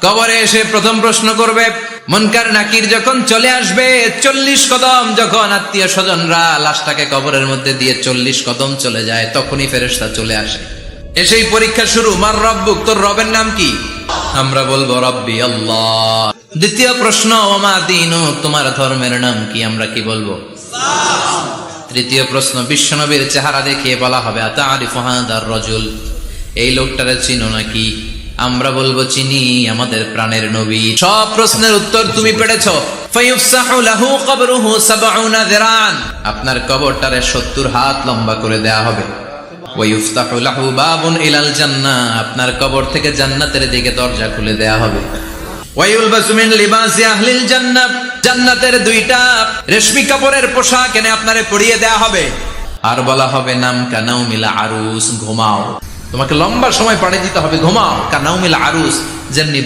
কবরে এসে প্রথম প্রশ্ন করবে, মুনকার নাকির যখন চলে আসবে, 40 কদম যখন আত্মীয় স্বজনরা লাশটাকে কবরের মধ্যে দিয়ে 40 কদম চলে যায়, তখনই ফেরেশতা চলে আসে। এসেই পরীক্ষা শুরু। মার রব্বুক, তোর রবের নাম কি? আমরা বলবো রব্বি আল্লাহ। দ্বিতীয় প্রশ্ন, ওমা দীনুক, তোমার ধর্মের নাম কি? আমরা কি বলবো? তৃতীয় প্রশ্ন, বিশ্বনবীর চেহারা দেখিয়ে বলা হবে, আতারিফু হাদার রাজুল, এই লোকটারে চিনো নাকি? আমরা বলবো চিনি, আমাদের প্রাণের নবী। সব প্রশ্নের উত্তর তুমি পেরেছো। ফায়ুফসাহু লাহু কবরুহু 70 যিরান, আপনার কবরটারে 70 হাত লম্বা করে দেয়া হবে। ওয়ায়ুফতাহু লাহু বাবুন ইলাল জান্নাহ, আপনার কবর থেকে জান্নাতের দিকে দরজা খুলে দেয়া হবে। ওয়ায়ুলবাসু মিন লিবাসি আহলিল জান্নাহ, জান্নাতের 2টা রেশমি কাপড়ের পোশাক এনে আপনারে পরিয়ে দেয়া হবে। আর বলা হবে, নাম কানাউমিল আরুস, ঘুমাও। তোমাকে লম্বা সময় পাড়ে দিতে হবে, ঘুমাও। কানাউমিল আরুস, যেমনি